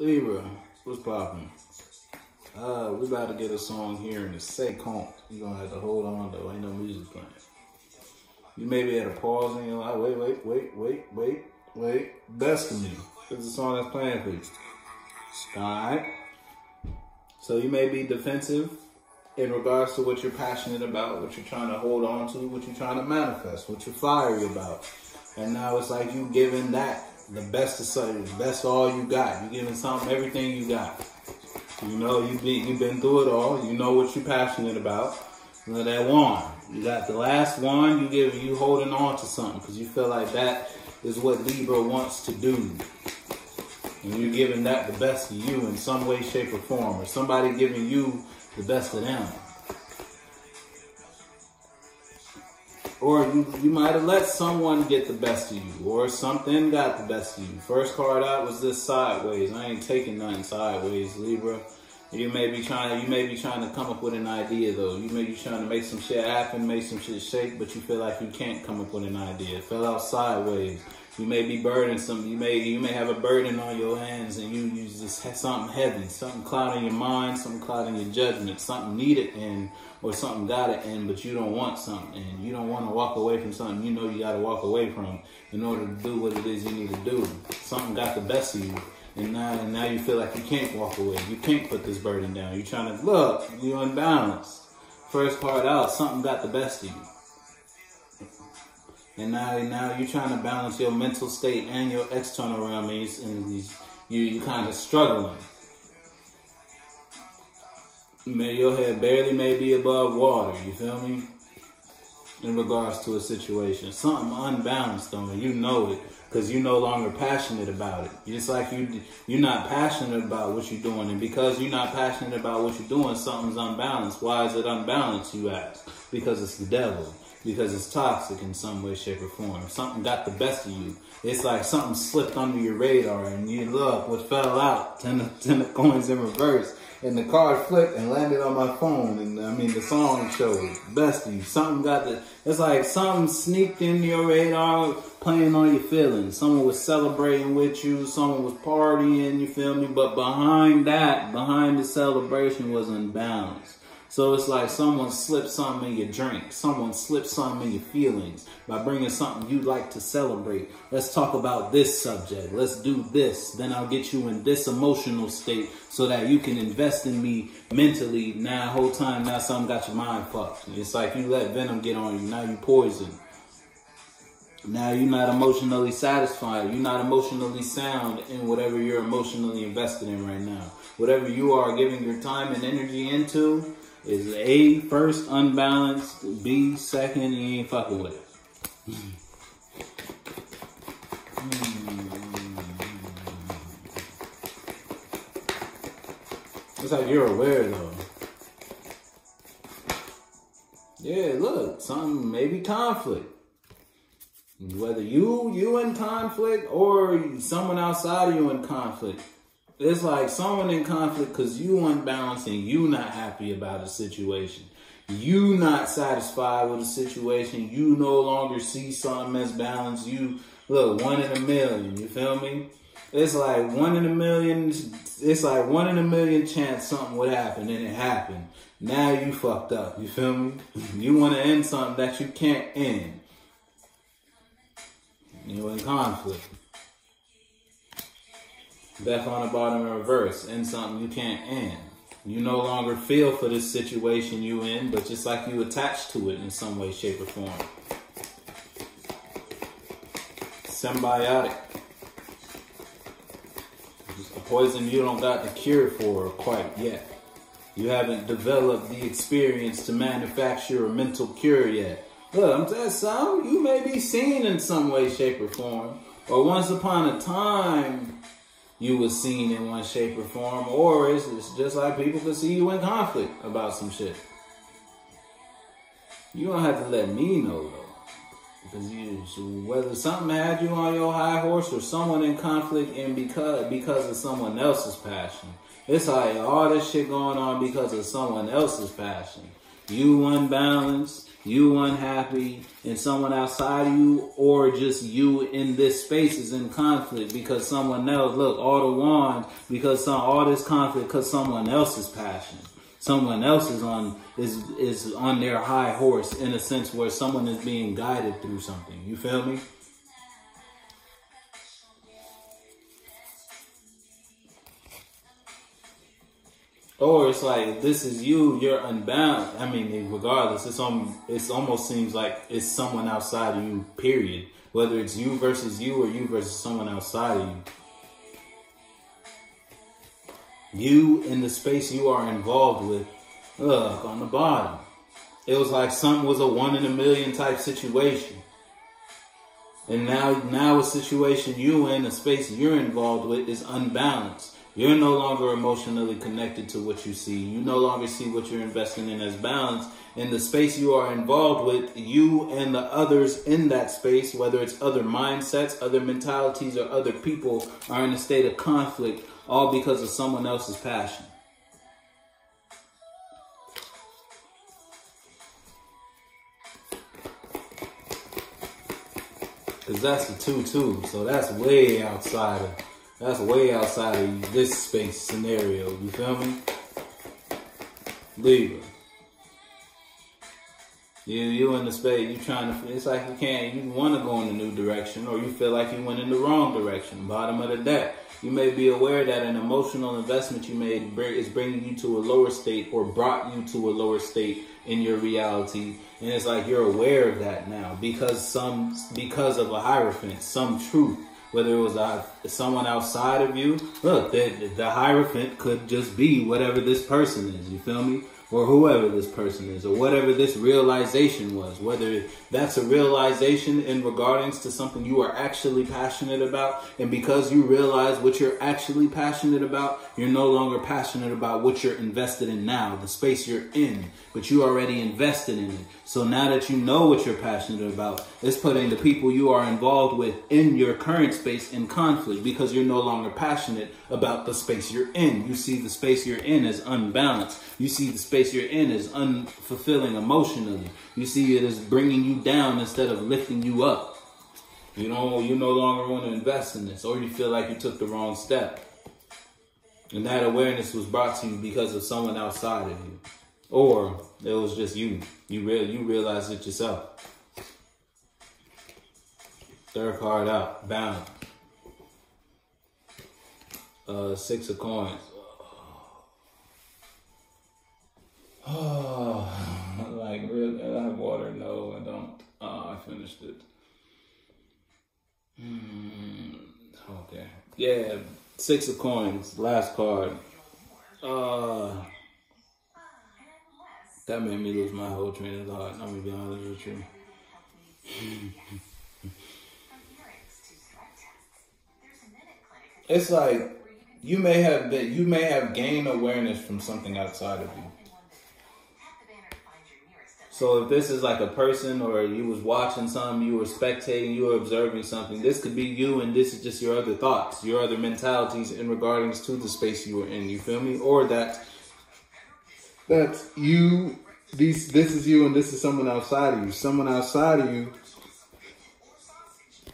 Libra, what's poppin'? We about to get a song here in a second. You're gonna have to hold on though, ain't no music playing. You may be at a pause and you're like, wait. Best of me. This is a song that's playing for you. Alright? So you may be defensive in regards to what you're passionate about, what you're trying to hold on to, what you're trying to manifest, what you're fiery about. And now it's like you giving that the best of something, the best of all you got. You giving something, everything you got. You know, you've been through it all. You know what you're passionate about. You know, that wand. You got the last wand. You holding on to something because you feel like that is what Libra wants to do. And you're giving that the best of you in some way, shape, or form. Or somebody giving you the best of them. Or you might have let someone get the best of you. Or something got the best of you. First card out was this sideways. I ain't taking nothing sideways, Libra. You may be trying to come up with an idea though. You may be trying to make some shit happen, make some shit shake, but you feel like you can't come up with an idea. It fell out sideways. You may be burdensome. You may have a burden on your hands, and you just have something heavy, something clouding your mind, something clouding your judgment, something needed in or something got to end, but you don't want something, and you don't want to walk away from something you know you got to walk away from in order to do what it is you need to do. Something got the best of you, and now you feel like you can't walk away. You can't put this burden down. You're trying to look. You're unbalanced. First card out, something got the best of you. And now you're trying to balance your mental state and your external realm, and you kind of struggling. Your head barely may be above water, you feel me? In regards to a situation. Something unbalanced though, and you know it, because you're no longer passionate about it. It's like you're not passionate about what you're doing, and because you're not passionate about what you're doing, something's unbalanced. Why is it unbalanced, you ask? Because it's the devil. Because it's toxic in some way, shape, or form. Something got the best of you. It's like something slipped under your radar, and you look, what fell out, 10 of coins in reverse. And the card flipped and landed on my phone. And I mean, the song showed best of you. Something got it's like something sneaked in your radar, playing on your feelings. Someone was celebrating with you. Someone was partying, you feel me? But behind the celebration was unbalanced. So it's like someone slipped something in your drink. Someone slipped something in your feelings by bringing something you like to celebrate. Let's talk about this subject. Let's do this. Then I'll get you in this emotional state so that you can invest in me mentally. Now, the whole time, now something got your mind fucked. It's like you let venom get on you. Now you poison. Now you're not emotionally satisfied. You're not emotionally sound in whatever you're emotionally invested in right now. Whatever you are giving your time and energy into is A, first, unbalanced, B, second, you ain't fucking with it. It's like you're aware though. Yeah, look, something, maybe conflict. Whether you in conflict or someone outside of you in conflict. It's like someone in conflict because you unbalanced and you not happy about a situation. You not satisfied with a situation. You no longer see something as balanced. You, look, 1 in a million, you feel me? It's like 1 in a million, it's like 1 in a million chance something would happen, and it happened. Now you fucked up, you feel me? You want to end something that you can't end. You're in conflict. Death on the bottom in reverse. End something you can't end. You no longer feel for this situation you in, but just like you attached to it in some way, shape, or form. Symbiotic. A poison you don't got the cure for quite yet. You haven't developed the experience to manufacture a mental cure yet. Look, I'm telling you something, you may be seen in some way, shape, or form. Or once upon a time, you was seen in one shape or form, or it's just like people could see you in conflict about some shit. You don't have to let me know though, because whether something had you on your high horse or someone in conflict and because of someone else's passion. It's like all this shit going on because of someone else's passion. You unbalanced, you unhappy, and someone outside of you, or just you in this space is in conflict because someone else, look, all the wands, because all this conflict because someone else is passionate. Someone else is on their high horse, in a sense where someone is being guided through something. You feel me? Or it's like, this is you, you're unbound. I mean, regardless, it almost seems like it's someone outside of you, period. Whether it's you versus you or you versus someone outside of you. You in the space you are involved with, on the bottom. It was like something was a 1 in a million type situation. And now a situation you in, a space you're involved with, is unbalanced. You're no longer emotionally connected to what you see. You no longer see what you're investing in as balance. In the space you are involved with, you and the others in that space, whether it's other mindsets, other mentalities, or other people, are in a state of conflict, all because of someone else's passion. Because that's the 2-2. So that's way outside of this space scenario. You feel me? Libra. You in the space, you trying to, it's like you want to go in a new direction, or you feel like you went in the wrong direction. Bottom of the deck. You may be aware that an emotional investment you made is bringing you to a lower state, or brought you to a lower state in your reality. And it's like you're aware of that now because of a Hierophant, some truth. Whether it was someone outside of you, look, the Hierophant could just be whatever this person is, you feel me? Or whoever this person is, or whatever this realization was. Whether that's a realization in regarding to something you are actually passionate about, and because you realize what you're actually passionate about, you're no longer passionate about what you're invested in now, the space you're in, but you already invested in it. So now that you know what you're passionate about, it's putting the people you are involved with in your current space in conflict, because you're no longer passionate about the space you're in. You see the space you're in as unbalanced. You see the space you're in as unfulfilling emotionally. You see it as bringing you down instead of lifting you up. You no longer want to invest in this, or you feel like you took the wrong step. And that awareness was brought to you because of someone outside of you. Or it was just you. You realized it yourself. Third card out. Balance. 6 of coins. Oh, like really? I have water? No, I don't. I finished it. Okay. Yeah, 6 of coins. Last card. That made me lose my whole train of thought. I'm gonna be honest with you. It's like you may have gained awareness from something outside of you. So if this is like a person, or you was watching something, you were spectating, you were observing something, this could be you, and this is just your other thoughts, your other mentalities in regards to the space you were in. You feel me? Or that's you. This is you, and this is someone outside of you. Someone outside of you.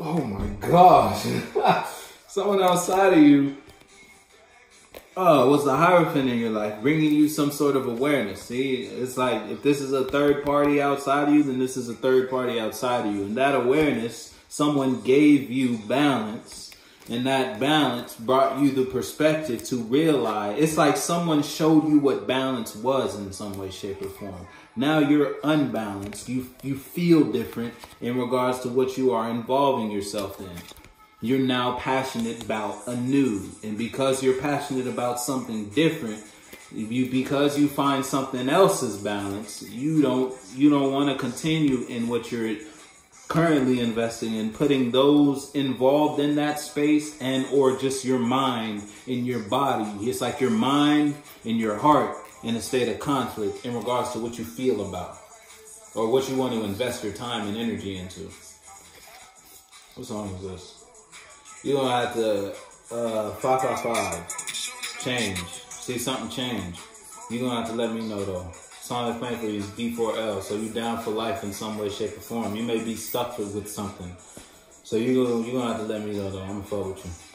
Oh my gosh! Someone outside of you. Was the Hierophant in your life, bringing you some sort of awareness. See, it's like if this is a third party outside of you, then this is a third party outside of you. And that awareness, someone gave you balance, and that balance brought you the perspective to realize. It's like someone showed you what balance was in some way, shape, or form. Now you're unbalanced. You feel different in regards to what you are involving yourself in. You're now passionate about anew. And because you're passionate about something different, because you find something else's balance, you don't want to continue in what you're currently investing in, putting those involved in that space, and or just your mind and your body. It's like your mind and your heart in a state of conflict in regards to what you feel about, or what you want to invest your time and energy into. What song is this? You're going to have to, 555, change. See something change. You're going to have to let me know, though. Song that's playing for you is D4L. So you down for life in some way, shape, or form. You may be stuck with something. So you're gonna have to let me know though. I'm gonna fuck with you.